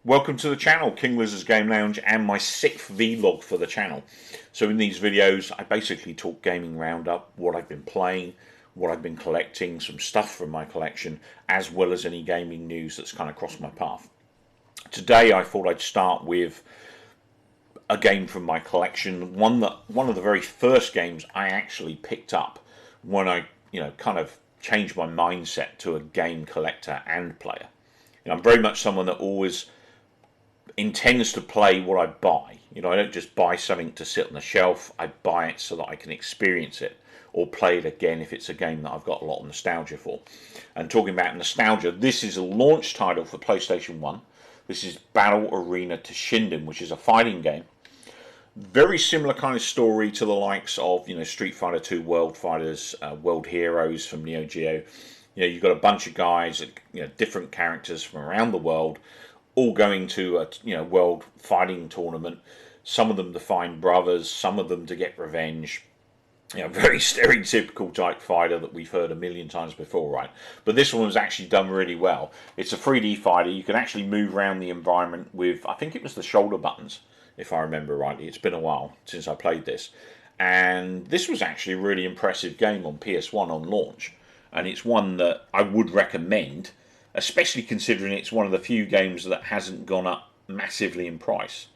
Welcome to the channel, King Lizard's Game Lounge, and my 6th vlog for the channel. So in these videos I basically talk gaming roundup, what I've been playing, what I've been collecting, some stuff from my collection, as well as any gaming news that's kind of crossed my path. Today I thought I'd start with a game from my collection, one of the very first games I actually picked up when I kind of changed my mindset to a game collector and player. I'm very much someone that always intends to play what I buy. I don't just buy something to sit on the shelf. I buy it so that I can experience it or play it again if it's a game that I've got a lot of nostalgia for. And talking about nostalgia, this is a launch title for PlayStation 1. This is Battle Arena Toshinden, which is a fighting game. Very similar kind of story to the likes of Street Fighter 2, World Fighters, World Heroes from Neo Geo. You've got a bunch of guys, different characters from around the world, all going to a world fighting tournament. Some of them to find brothers, some of them to get revenge. Very stereotypical type fighter that we've heard a million times before, right? But this one was actually done really well. It's a 3D fighter. You can actually move around the environment with, I think it was the shoulder buttons, if I remember rightly. It's been a while since I played this. And this was actually a really impressive game on PS1 on launch. And it's one that I would recommend, especially considering it's one of the few games that hasn't gone up massively in price.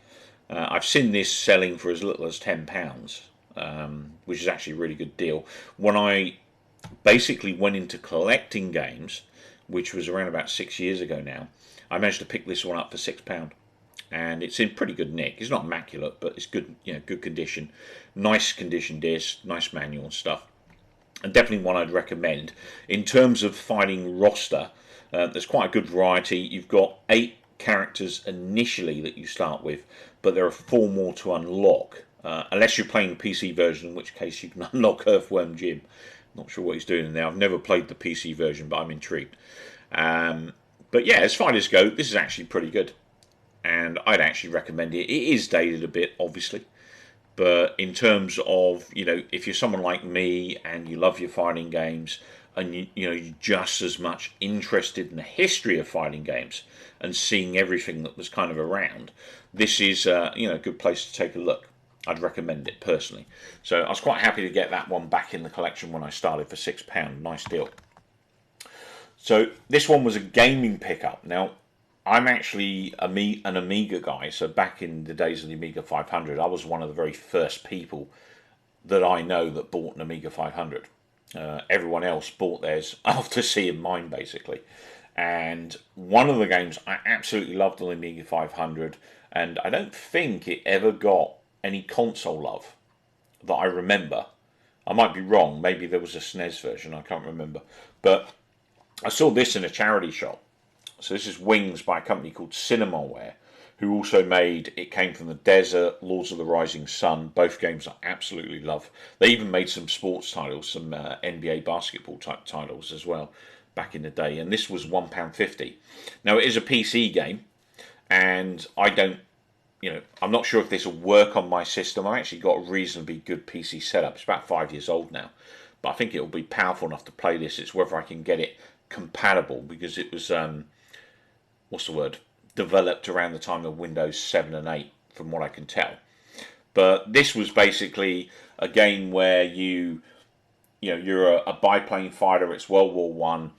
I've seen this selling for as little as £10, which is actually a really good deal. When I basically went into collecting games, which was around about 6 years ago now, I managed to pick this one up for £6. And it's in pretty good nick. It's not immaculate, but it's good, good condition. Nice condition disc, nice manual and stuff. And definitely one I'd recommend. In terms of fighting roster, there's quite a good variety. You've got 8 characters initially that you start with, but there are 4 more to unlock. Unless you're playing the PC version, in which case you can unlock Earthworm Jim. Not sure what he's doing now. I've never played the PC version, but I'm intrigued. But yeah, as fighters go, this is actually pretty good. And I'd actually recommend it. It is dated a bit, obviously. But in terms of, if you're someone like me and you love your fighting games, and you're just as much interested in the history of fighting games and seeing everything that was kind of around, this is a good place to take a look. I'd recommend it personally. So I was quite happy to get that one back in the collection when I started for £6. Nice deal. So this one was a gaming pickup. Now, I'm actually an Amiga guy, so back in the days of the Amiga 500, I was one of the very first people that I know that bought an Amiga 500. Everyone else bought theirs after seeing mine, basically. And one of the games I absolutely loved on the Amiga 500, and I don't think it ever got any console love that I remember. I might be wrong, maybe there was a SNES version, I can't remember. But I saw this in a charity shop. So this is Wings by a company called Cinemaware, who also made It Came From the Desert, Lords of the Rising Sun. Both games I absolutely love. They even made some sports titles, some NBA basketball type titles as well back in the day. And this was £1.50. Now it is a PC game, and I don't, I'm not sure if this will work on my system. I've actually got a reasonably good PC setup. It's about 5 years old now, but I think it will be powerful enough to play this. It's whether I can get it compatible, because it was developed around the time of Windows 7 and 8, from what I can tell. But this was basically a game where you're a biplane fighter. It's World War One.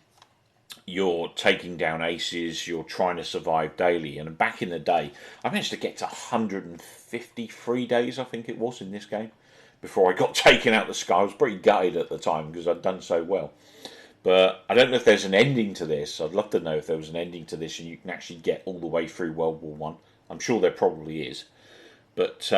You're taking down aces. You're trying to survive daily. And back in the day, I managed to get to 153 days, I think it was, in this game before I got taken out the sky. I was pretty gutted at the time because I'd done so well. But I don't know if there's an ending to this. I'd love to know if there was an ending to this and you can actually get all the way through World War One. I'm sure there probably is. But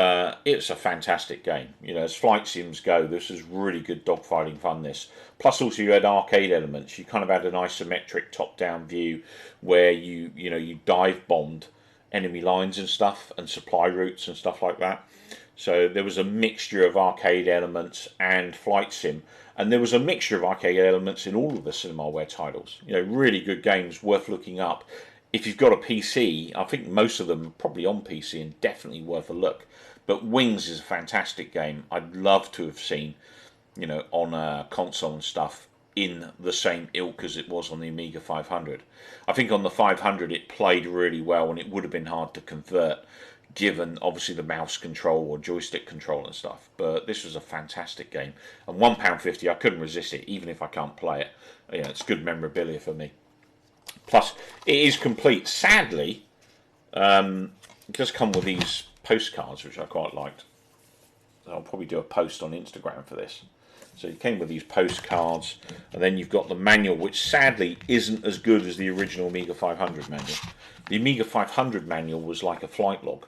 it's a fantastic game. As flight sims go, this is really good dogfighting fun, this. Plus also you had arcade elements. You kind of had an isometric top-down view where you dive bombed enemy lines and stuff and supply routes and stuff like that. So there was a mixture of arcade elements and flight sim. And there was a mixture of arcade elements in all of the Cinemaware titles. Really good games, worth looking up. If you've got a PC, I think most of them are probably on PC and definitely worth a look. But Wings is a fantastic game. I'd love to have seen, on a console and stuff. in the same ilk as it was on the Amiga 500. I think on the 500 it played really well, and it would have been hard to convert given obviously the mouse control or joystick control and stuff. But this was a fantastic game, and £1.50, I couldn't resist it even if I can't play it. You know, it's good memorabilia for me. Plus it is complete. Sadly, it does come with these postcards, which I quite liked. I'll probably do a post on Instagram for this. So it came with these postcards, and then you've got the manual, which sadly isn't as good as the original Amiga 500 manual. The Amiga 500 manual was like a flight log.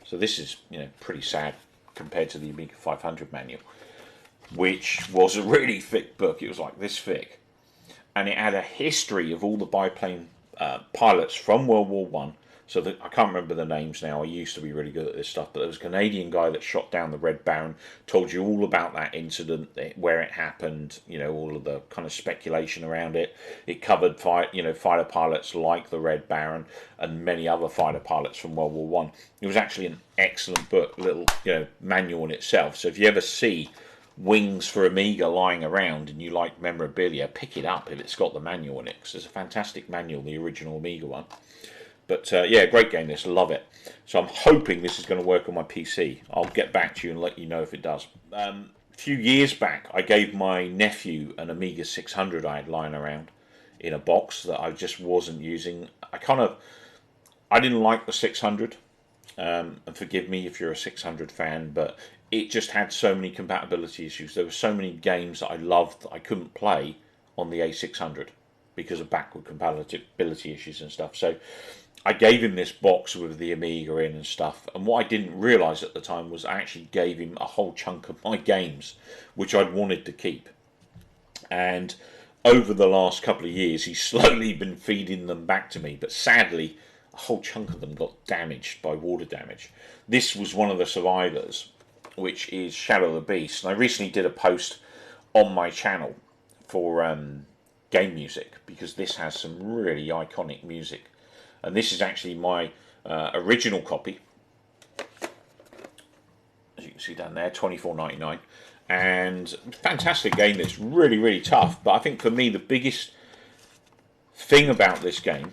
So this is, you know, pretty sad compared to the Amiga 500 manual, which was a really thick book. It was like this thick, and it had a history of all the biplane pilots from World War One. So I can't remember the names now. I used to be really good at this stuff, but there was a Canadian guy that shot down the Red Baron, told you all about that incident, where it happened, you know, all of the kind of speculation around it. It covered fighter pilots like the Red Baron and many other fighter pilots from World War One. It was actually an excellent book, little, you know, manual in itself. So if you ever see Wings for Amiga lying around and you like memorabilia, pick it up if it's got the manual in it, because it's a fantastic manual, the original Amiga one. But yeah, great game this, love it. So I'm hoping this is going to work on my PC. I'll get back to you and let you know if it does. A few years back, I gave my nephew an Amiga 600 I had lying around in a box that I just wasn't using. I didn't like the 600, and forgive me if you're a 600 fan, but it just had so many compatibility issues. There were so many games that I loved that I couldn't play on the A600 because of backward compatibility issues and stuff. So I gave him this box with the Amiga in and stuff, and what I didn't realise at the time was I actually gave him a whole chunk of my games, which I'd wanted to keep. And over the last couple of years, he's slowly been feeding them back to me, but sadly, a whole chunk of them got damaged by water damage. This was one of the survivors, which is Shadow of the Beast. And I recently did a post on my channel for game music, because this has some really iconic music. And this is actually my original copy, as you can see down there, $24.99, and fantastic game. It's really, really tough, but I think for me the biggest thing about this game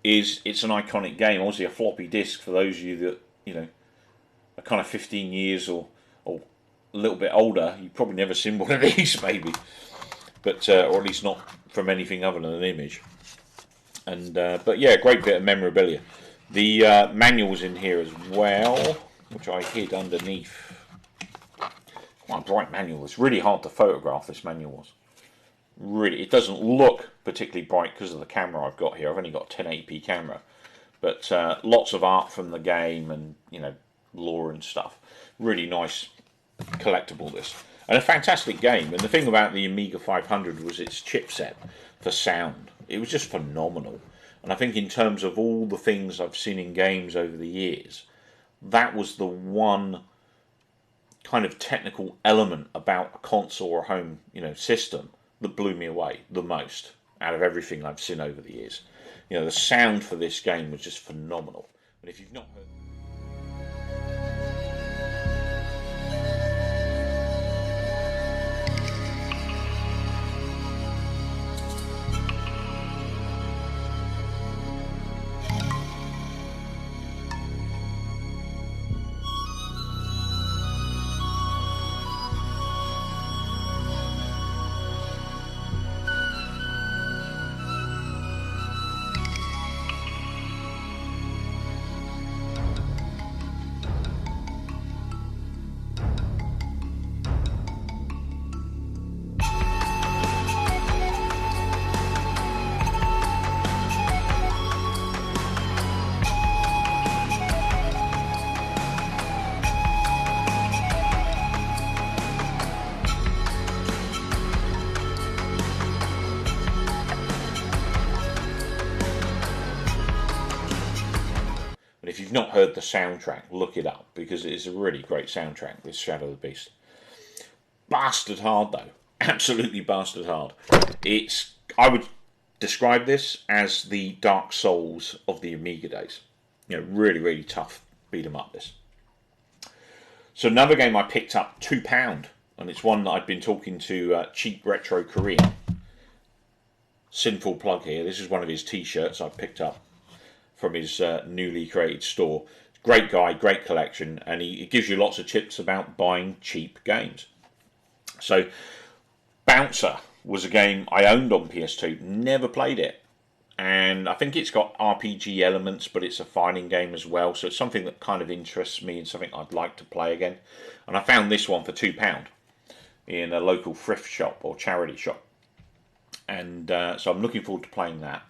is it's an iconic game. Obviously a floppy disk, for those of you that, you know, are kind of 15 years or a little bit older, you've probably never seen one of these maybe, but or at least not from anything other than an image. And but yeah, great bit of memorabilia. The manual's in here as well, which I hid underneath. Quite a bright manual. It's really hard to photograph, this manual was. Really, it doesn't look particularly bright because of the camera I've got here. I've only got a 1080p camera, but lots of art from the game and, you know, lore and stuff. Really nice collectible, this, and a fantastic game. And the thing about the Amiga 500 was its chipset for sound. It was just phenomenal. And I think in terms of all the things I've seen in games over the years, that was the one kind of technical element about a console or home, you know, system that blew me away the most out of everything I've seen over the years. You know, the sound for this game was just phenomenal. And if you've not heard... And if you've not heard the soundtrack, look it up, because it is a really great soundtrack, this Shadow of the Beast. Bastard hard, though. Absolutely bastard hard. I would describe this as the Dark Souls of the Amiga days. You know, really, really tough beat 'em up, this. So another game I picked up, £2 and it's one that I've been talking to Cheap Retro Korean. Sinful plug here. This is one of his T-shirts I picked up from his newly created store. Great guy, great collection, and he gives you lots of tips about buying cheap games. So, Bouncer was a game I owned on PS2, never played it. And I think it's got RPG elements, but it's a fighting game as well. So it's something that kind of interests me and something I'd like to play again. And I found this one for £2 in a local thrift shop or charity shop. And so I'm looking forward to playing that.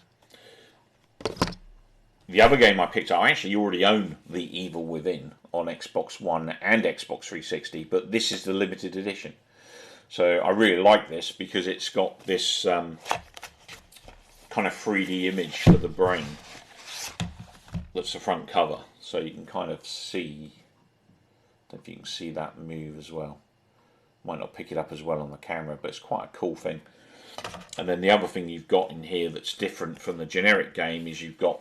The other game I picked up, I actually already own The Evil Within on Xbox One and Xbox 360, but this is the limited edition. So I really like this because it's got this kind of 3D image for the brain that's the front cover, so you can kind of see, I don't know if you can see that move as well. Might not pick it up as well on the camera, but it's quite a cool thing. And then the other thing you've got in here that's different from the generic game is you've got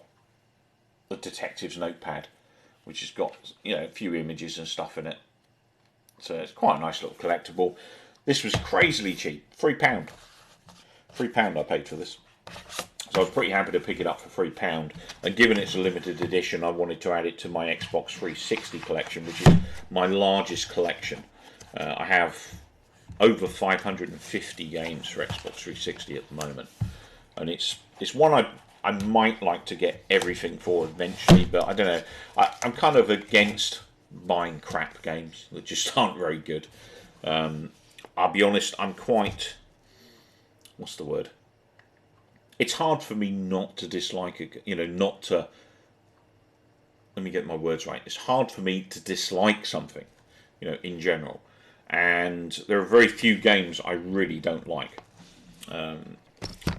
the detective's notepad, which has got, you know, a few images and stuff in it. So it's quite a nice little collectible. This was crazily cheap, £3. £3 I paid for this. So I was pretty happy to pick it up for £3. And given it's a limited edition, I wanted to add it to my Xbox 360 collection, which is my largest collection. I have over 550 games for Xbox 360 at the moment. And it's one I might like to get everything for eventually, but I don't know. I'm kind of against buying crap games that just aren't very good. I'll be honest, I'm quite... what's the word? It's hard for me not to dislike a, you know, not to... let me get my words right. It's hard for me to dislike something, you know, in general. And there are very few games I really don't like.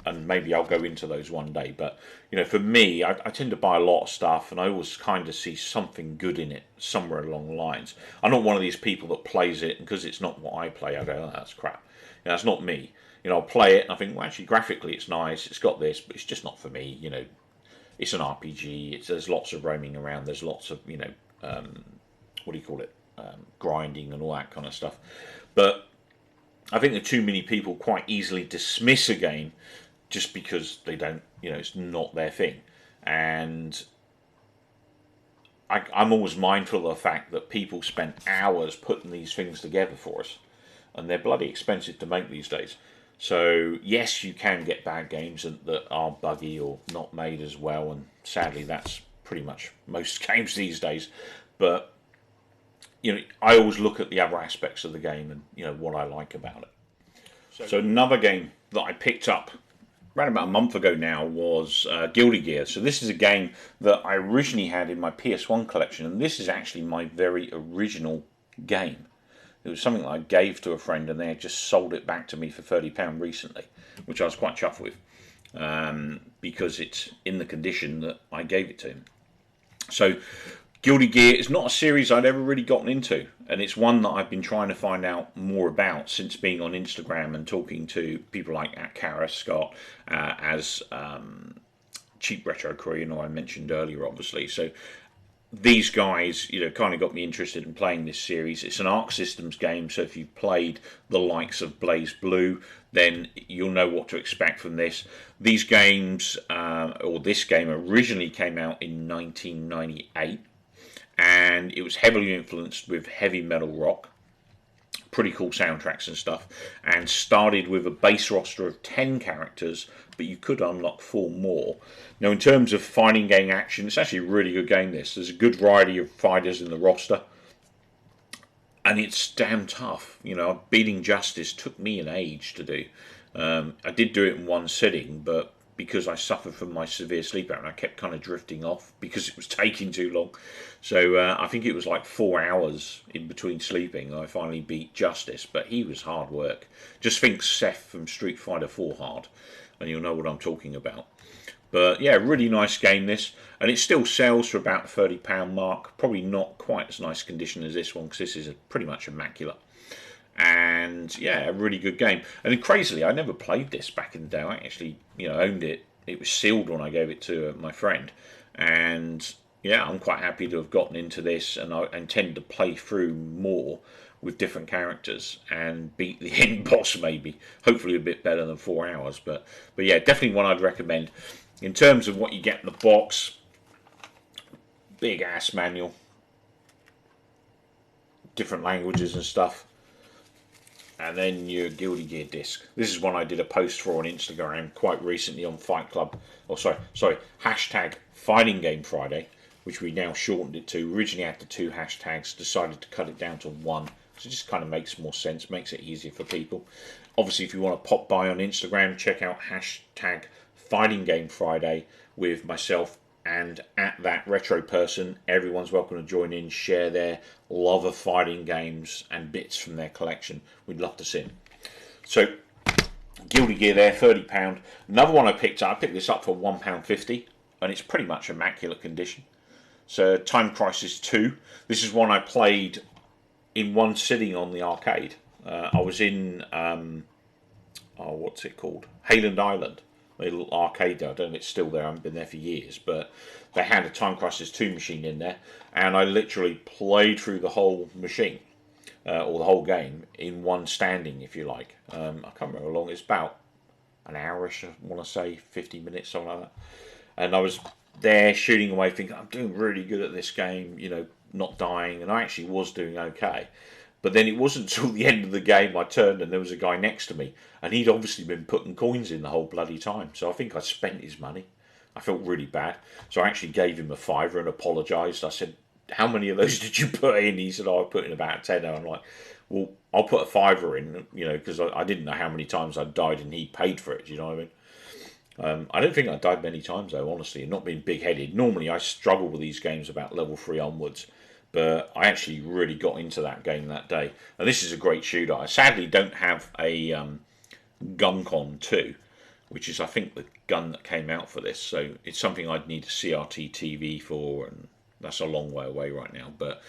And maybe I'll go into those one day. But, you know, for me, I tend to buy a lot of stuff, and I always kind of see something good in it somewhere along the lines. I'm not one of these people that plays it, and because it's not what I play, I go, oh, that's crap. You know, that's not me. You know, I'll play it, and I think, well, actually, graphically it's nice, it's got this, but it's just not for me. You know, it's an RPG, there's lots of roaming around, there's lots of, you know, what do you call it, grinding and all that kind of stuff. But I think that too many people quite easily dismiss a game just because they don't, you know, it's not their thing. And I'm always mindful of the fact that people spend hours putting these things together for us, and they're bloody expensive to make these days. So yes, you can get bad games that are buggy or not made as well, and sadly that's pretty much most games these days. But you know, I always look at the other aspects of the game and, you know, what I like about it. So another game that I picked up around about a month ago now was Guilty Gear. So this is a game that I originally had in my PS1 collection, and this is actually my very original game. It was something that I gave to a friend, and they had just sold it back to me for £30 recently, which I was quite chuffed with, because it's in the condition that I gave it to him. So Guilty Gear is not a series I'd ever really gotten into, and it's one that I've been trying to find out more about since being on Instagram and talking to people like Kara Scott, as Cheap Retro Korean, who I mentioned earlier, obviously. So these guys, you know, kind of got me interested in playing this series. It's an Arc Systems game, so if you've played the likes of Blaze Blue, then you'll know what to expect from this. These games, or this game, originally came out in 1998. And it was heavily influenced with heavy metal rock, pretty cool soundtracks and stuff, and started with a base roster of 10 characters, but you could unlock 4 more. Now, in terms of fighting game action, it's actually a really good game, this. There's a good variety of fighters in the roster, and it's damn tough. You know, beating Justice took me an age to do. I did do it in one sitting, but because I suffered from my severe sleep apnea, I kept kind of drifting off because it was taking too long. So I think it was like 4 hours in between sleeping I finally beat Justice, but he was hard work. Just think Seth from Street Fighter 4 hard, and you'll know what I'm talking about. But yeah, really nice game this, and it still sells for about the £30 mark. Probably not quite as nice condition as this one, because this is pretty much immaculate. And yeah, a really good game. And then crazily, I never played this back in the day. I actually, you know, owned it. It was sealed when I gave it to my friend. And yeah, I'm quite happy to have gotten into this, and I intend to play through more with different characters and beat the end boss, maybe. Hopefully a bit better than 4 hours. But yeah, definitely one I'd recommend. In terms of what you get in the box, big ass manual, different languages and stuff. And then your Guilty Gear disc. This is one I did a post for on Instagram quite recently on Fight Club. Oh, sorry, hashtag Fighting Game Friday, which we now shortened it to. Originally had the 2 hashtags, decided to cut it down to 1. So it just kind of makes more sense, makes it easier for people. Obviously, if you want to pop by on Instagram, check out hashtag Fighting Game Friday with myself and at that retro person. Everyone's welcome to join in, share their love of fighting games and bits from their collection. We'd love to see them. So Guilty Gear there, £30. Another one I picked this up for £1.50, and it's pretty much immaculate condition. So Time Crisis 2. This is one I played in one sitting on the arcade. I was in what's it called, Hayland Island, a little arcade there. I don't know if it's still there, I haven't been there for years, but they had a Time Crisis 2 machine in there, and I literally played through the whole machine, or the whole game, in one standing, if you like. I can't remember how long, it's about an hourish, I want to say, 50 minutes, something like that. And I was there shooting away, thinking, I'm doing really good at this game, you know, not dying, and I actually was doing okay. But then it wasn't until the end of the game I turned and there was a guy next to me, and he'd obviously been putting coins in the whole bloody time. So I think I spent his money. I felt really bad. So I actually gave him a fiver and apologised. I said, how many of those did you put in? He said, I put in about 10. And I'm like, well, I'll put a fiver in, you know, because I didn't know how many times I'd died and he paid for it. Do you know what I mean? I don't think I died many times though, honestly, and not being big-headed. Normally I struggle with these games about level 3 onwards. But I actually really got into that game that day. And this is a great shooter. I sadly don't have a GunCon 2, which is, I think, the gun that came out for this. So it's something I'd need a CRT TV for, and that's a long way away right now. But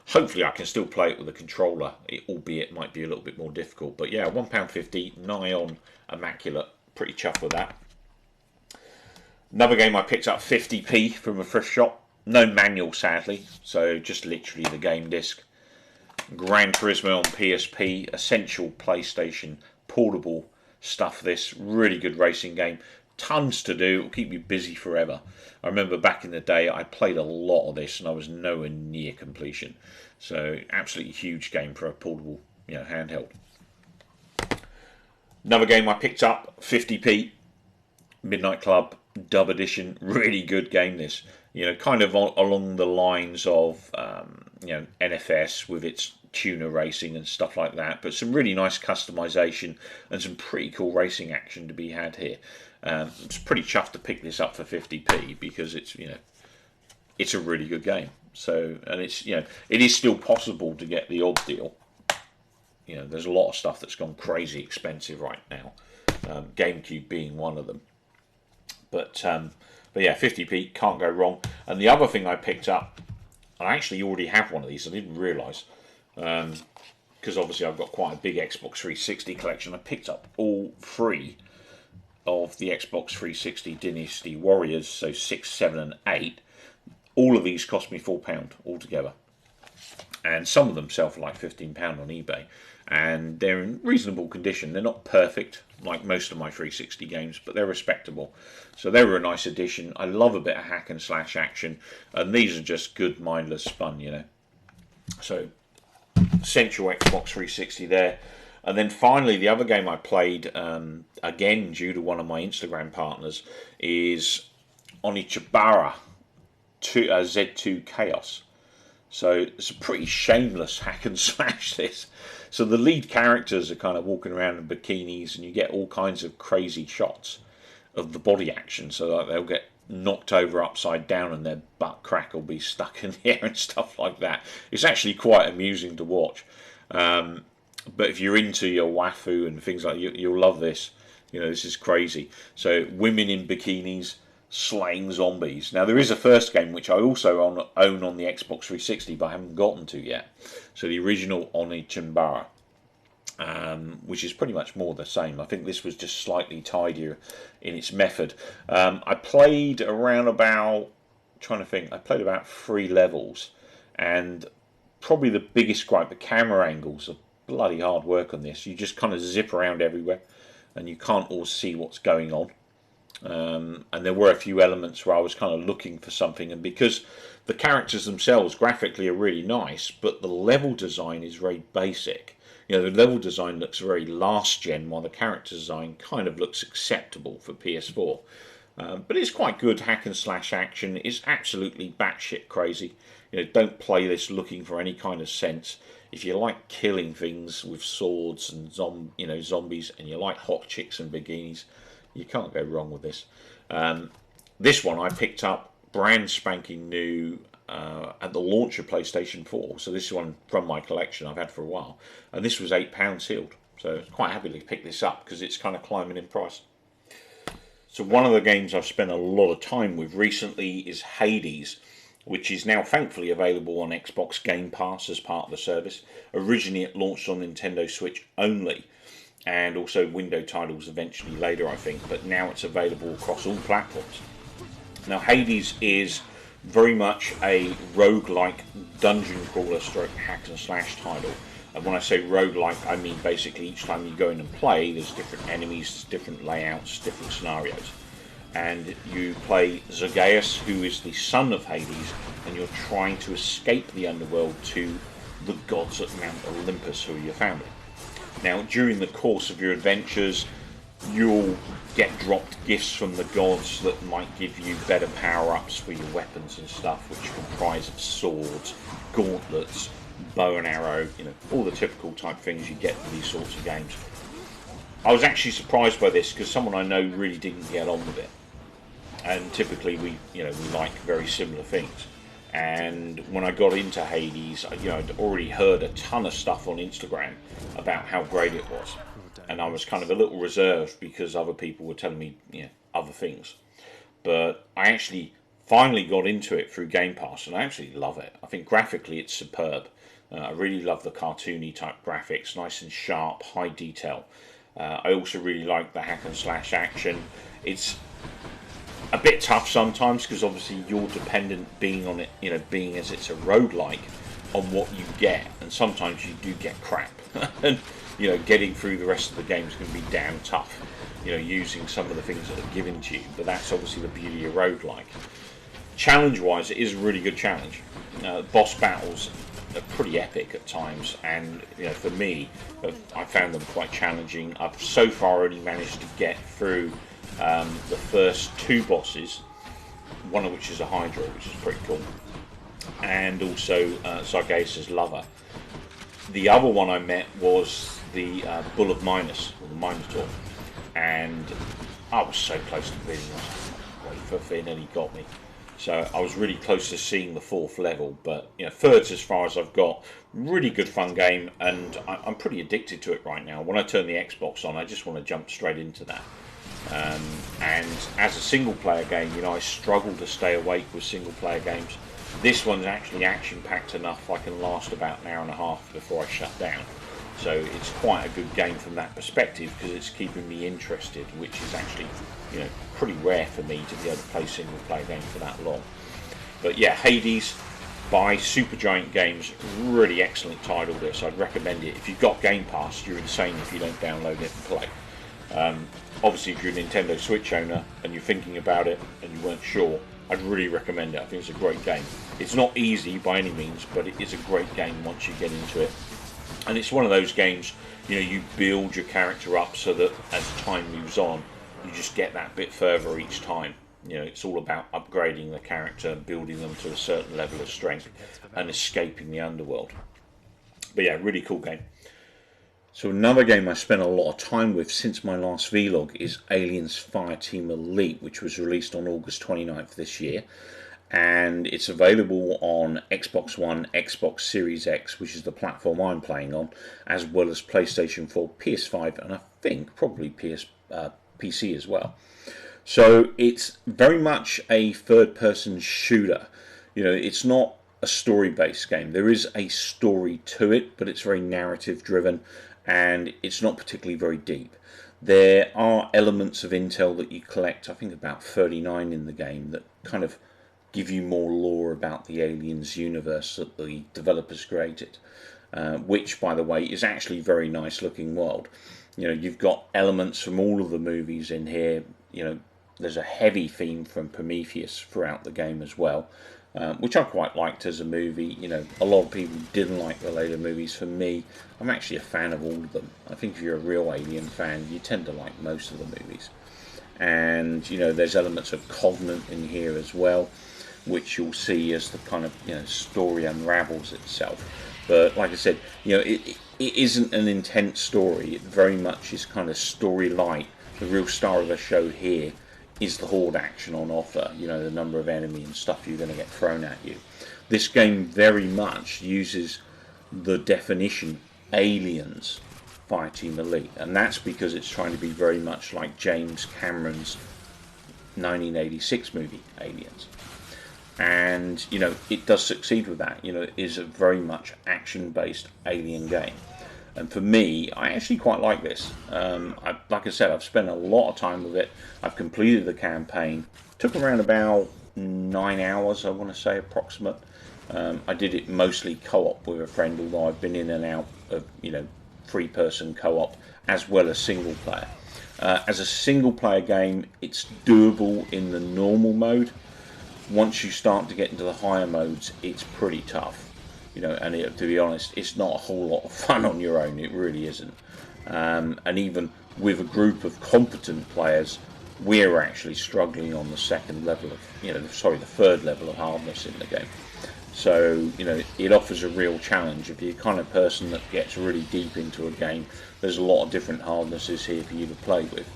hopefully I can still play it with a controller, albeit it might be a little bit more difficult. But yeah, £1.50, nigh on immaculate. Pretty chuffed with that. Another game I picked up 50p from a thrift shop. No manual, sadly, so just literally the game disc. Gran Turismo on PSP, essential PlayStation portable stuff. This really good racing game, tons to do. It'll keep you busy forever. I remember back in the day I played a lot of this and I was nowhere near completion. So absolutely huge game for a portable, you know, handheld. Another game I picked up, 50p, Midnight Club Dub Edition. Really good game this. You know, kind of along the lines of, you know, NFS with its tuner racing and stuff like that. But some really nice customization and some pretty cool racing action to be had here. It's pretty chuffed to pick this up for 50p because it's, you know, it's a really good game. So, and it's, you know, it is still possible to get the odd deal. You know, there's a lot of stuff that's gone crazy expensive right now. GameCube being one of them. But yeah, 50p, can't go wrong. And the other thing I picked up, I actually already have one of these, I didn't realise, because obviously I've got quite a big Xbox 360 collection. I picked up all 3 of the Xbox 360 Dynasty Warriors, so 6, 7 and 8. All of these cost me £4 altogether. And some of them sell for like £15 on eBay. And they're in reasonable condition. They're not perfect, like most of my 360 games, but they're respectable. So they were a nice addition. I love a bit of hack and slash action, and these are just good mindless fun, you know. So, essential Xbox 360 there. And then finally, the other game I played, again due to one of my Instagram partners, is Onichibara Z2 Chaos. So it's a pretty shameless hack and slash this. So the lead characters are kind of walking around in bikinis, and you get all kinds of crazy shots of the body action. So that they'll get knocked over upside down and their butt crack will be stuck in the air and stuff like that. It's actually quite amusing to watch. But if you're into your wafu and things like that, you'll love this. You know, this is crazy. So women in bikinis slaying zombies. Now there is a first game which I also own on the Xbox 360, but I haven't gotten to yet. So the original Onichibara, which is pretty much more the same. I think this was just slightly tidier in its method. I played around about, I played about 3 levels, and probably the biggest gripe. The camera angles are bloody hard work on this. You just kind of zip around everywhere, and you can't always see what's going on. And there were a few elements where I was kind of looking for something, and because the characters themselves graphically are really nice, but the level design is very basic. You know, the level design looks very last gen, while the character design kind of looks acceptable for PS4. But it's quite good hack and slash action. It's absolutely batshit crazy. You know, don't play this looking for any kind of sense. If you like killing things with swords and zombies, and you like hot chicks and bikinis, you can't go wrong with this. This one I picked up brand spanking new at the launch of PlayStation 4. So this one from my collection I've had for a while, and this was £8 sealed. So I'm quite happy to pick this up because it's kind of climbing in price. So one of the games I've spent a lot of time with recently is Hades, which is now thankfully available on Xbox Game Pass as part of the service. Originally it launched on Nintendo Switch only, and also window titles eventually later, I think, but now it's available across all platforms. Now Hades is very much a roguelike dungeon crawler stroke hack and slash title. And when I say roguelike, I mean basically each time you go in and play, there's different enemies, different layouts, different scenarios. And you play Zagreus, who is the son of Hades, and you're trying to escape the underworld to the gods at Mount Olympus, who are your family. Now, during the course of your adventures, you'll get dropped gifts from the gods that might give you better power-ups for your weapons and stuff, which comprise of swords, gauntlets, bow and arrow, you know, all the typical type things you get in these sorts of games. I was actually surprised by this because someone I know really didn't get on with it, and typically we like very similar things. And when I got into Hades, I'd already heard a ton of stuff on Instagram about how great it was, and I was kind of a little reserved because other people were telling me other things. But I actually finally got into it through Game Pass, and I actually love it. I think graphically it's superb. I really love the cartoony type graphics, nice and sharp, high detail. I also really like the hack and slash action. It's a bit tough sometimes because obviously you're dependent being on it, being as it's a roguelike, on what you get, and sometimes you do get crap. And getting through the rest of the game is going to be damn tough, using some of the things that are given to you, but that's obviously the beauty of roguelike. Challenge wise, it is a really good challenge. Boss battles are pretty epic at times, and for me, I found them quite challenging. I've so far only managed to get through the first two bosses, one of which is a Hydra, which is pretty cool, and also Zagreus' lover. The other one I met was the Bull of Minos, or the Minotaur, and I was so close to beating him. Wait for Finn, and he got me. So I was really close to seeing the fourth level, but third's as far as I've got. Really good fun game, and I'm pretty addicted to it right now. When I turn the Xbox on, I just want to jump straight into that. And as a single player game, I struggle to stay awake with single player games. This one's actually action packed enough I can last about an hour and a half before I shut down. So it's quite a good game from that perspective because it's keeping me interested, which is actually pretty rare for me to be able to play single player games for that long. But yeah, Hades by Supergiant Games, really excellent title this. I'd recommend it. If you've got Game Pass, you're insane if you don't download it and play. Obviously if you're a Nintendo Switch owner and you're thinking about it and you weren't sure, I'd really recommend it. I think it's a great game. It's not easy by any means, but it is a great game once you get into it. And it's one of those games, you build your character up so that as time moves on, you just get that bit further each time. It's all about upgrading the character, building them to a certain level of strength, and escaping the underworld. But yeah, really cool game. So another game I spent a lot of time with since my last vlog is Aliens FIRETEAM Elite, which was released on August 29th this year. And it's available on Xbox One, Xbox Series X, which is the platform I'm playing on, as well as PlayStation 4, PS5, and I think probably PC as well. So it's very much a third-person shooter. It's not a story-based game. There is a story to it, but it's very narrative-driven, and it's not particularly very deep. There are elements of intel that you collect, I think about 39 in the game, that kind of give you more lore about the Aliens universe that the developers created, which, by the way, is actually a very nice looking world. You know, you've got elements from all of the movies in here. You know, there's a heavy theme from Prometheus throughout the game as well, which I quite liked as a movie. You know, a lot of people didn't like the later movies. For me, I'm actually a fan of all of them. I think if you're a real Alien fan, you tend to like most of the movies. And, you know, there's elements of Covenant in here as well, which you'll see as the kind of, you know, story unravels itself. But like I said, you know, it isn't an intense story. It very much is kind of story light. The real star of the show here is the horde action on offer. You know, the number of enemy and stuff you're going to get thrown at you. This game very much uses the definition aliens, Fireteam Elite, and that's because it's trying to be very much like James Cameron's 1986 movie Aliens. And, you know, it does succeed with that. You know, it is a very much action-based alien game. And for me, I actually quite like this. Like I said, I've spent a lot of time with it. I've completed the campaign. It took around about 9 hours, I want to say, approximate. I did it mostly co-op with a friend, although I've been in and out of, you know, 3-person co-op as well as single player. As a single player game, it's doable in the normal mode. Once you start to get into the higher modes, it's pretty tough, you know, and to be honest, it's not a whole lot of fun on your own. It really isn't. And even with a group of competent players, we're actually struggling on the second level of, you know, the third level of hardness in the game. So, you know, it offers a real challenge. If you're the kind of person that gets really deep into a game, there's a lot of different hardnesses here for you to play with.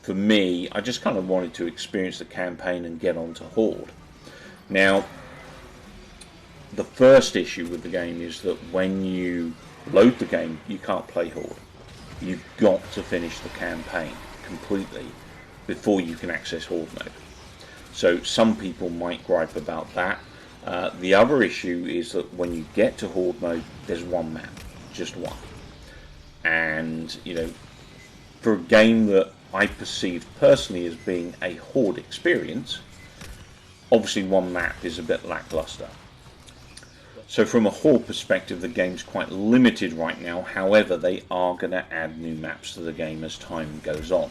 For me, I just kind of wanted to experience the campaign and get on to Horde. Now, the first issue with the game is that when you load the game, you can't play Horde. You've got to finish the campaign completely before you can access Horde mode. So some people might gripe about that. The other issue is that when you get to Horde mode, there's one map, just one. And, you know, for a game that I perceived personally as being a Horde experience, obviously one map is a bit lackluster. So from a Horde perspective, the game's quite limited right now. However, they are going to add new maps to the game as time goes on.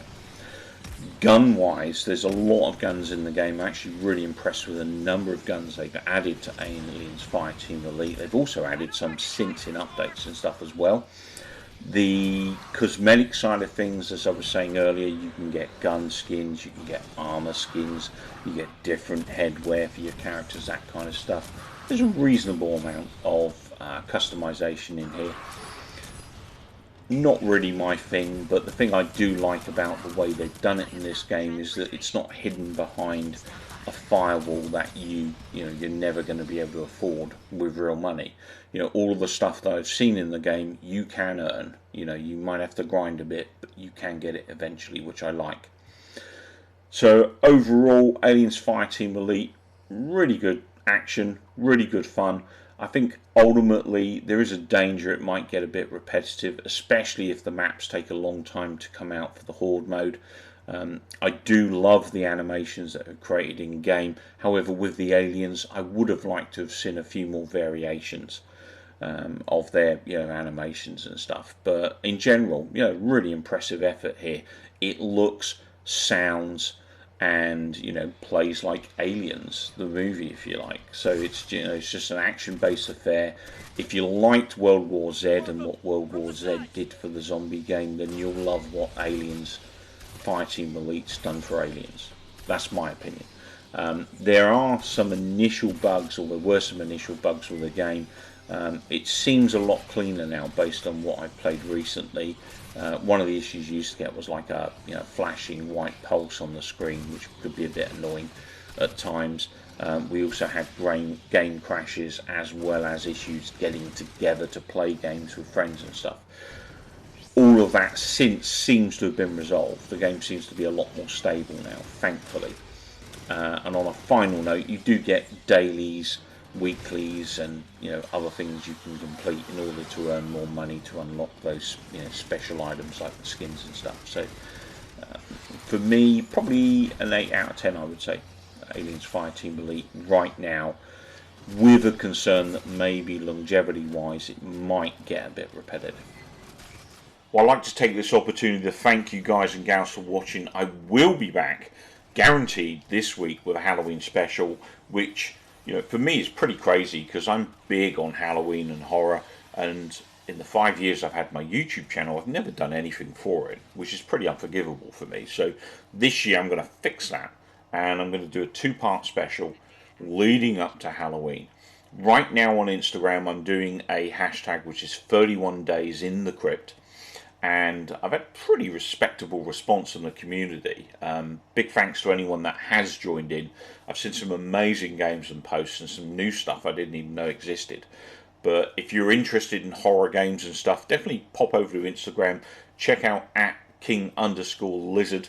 Gun-wise, there's a lot of guns in the game. I'm actually really impressed with the number of guns they've added to Aliens Fireteam Elite. They've also added some synths in updates and stuff as well. The cosmetic side of things, as I was saying earlier, you can get gun skins, you can get armor skins, you get different headwear for your characters, that kind of stuff. There's a reasonable amount of customization in here. Not really my thing, but the thing I do like about the way they've done it in this game is that it's not hidden behind a firewall that you're never going to be able to afford with real money. You know, all of the stuff that I've seen in the game, you can earn. You know, you might have to grind a bit, but you can get it eventually, which I like. So overall, Aliens Fireteam Elite, really good action, really good fun. I think ultimately there is a danger it might get a bit repetitive, especially if the maps take a long time to come out for the Horde mode. I do love the animations that are created in game. However, with the aliens, I would have liked to have seen a few more variations of their, you know, animations and stuff. But in general, you know, really impressive effort here. It looks, sounds, and, you know, plays like Aliens, the movie, if you like. So it's, you know, it's just an action-based affair. If you liked World War Z and what World War Z did for the zombie game, then you'll love what Aliens Fireteam Elite's done for Aliens. That's my opinion. There are some initial bugs, or there were some initial bugs with the game. It seems a lot cleaner now based on what I've played recently. One of the issues you used to get was like a, you know, flashing white pulse on the screen, which could be a bit annoying at times. We also had game crashes, as well as issues getting together to play games with friends and stuff. All of that since seems to have been resolved. The game seems to be a lot more stable now, thankfully. And on a final note, you do get dailies, weeklies, and, you know, other things you can complete in order to earn more money to unlock those, you know, special items like the skins and stuff. So for me, probably an 8 out of 10, I would say. Aliens Fireteam Elite right now, with a concern that maybe longevity-wise it might get a bit repetitive. Well, I'd like to take this opportunity to thank you guys and gals for watching. I will be back, guaranteed, this week with a Halloween special, which, you know, for me is pretty crazy because I'm big on Halloween and horror, and in the 5 years I've had my YouTube channel, I've never done anything for it, which is pretty unforgivable for me. So this year I'm going to fix that, and I'm going to do a 2-part special leading up to Halloween. Right now on Instagram I'm doing a hashtag which is 31 days in the crypt, and I've had pretty respectable response from the community. Big thanks to anyone that has joined in. I've seen some amazing games and posts and some new stuff I didn't even know existed. But if you're interested in horror games and stuff, definitely pop over to Instagram, check out @king_lizard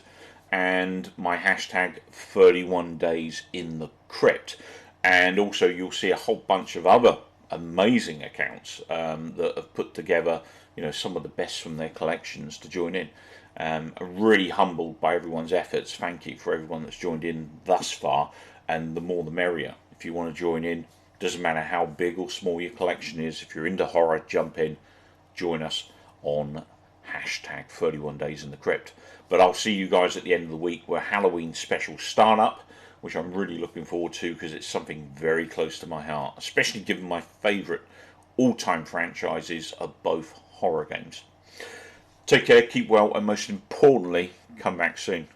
and my hashtag 31 days in the crypt. And also you'll see a whole bunch of other amazing accounts that have put together, you know, some of the best from their collections to join in. I'm really humbled by everyone's efforts. Thank you for everyone that's joined in thus far, and the more the merrier. If you want to join in, doesn't matter how big or small your collection is, if you're into horror, jump in, join us on hashtag 31 days in the crypt. But I'll see you guys at the end of the week where Halloween special startup, which I'm really looking forward to because it's something very close to my heart, especially given my favourite all-time franchises are both horror games. Take care, keep well, and most importantly, come back soon.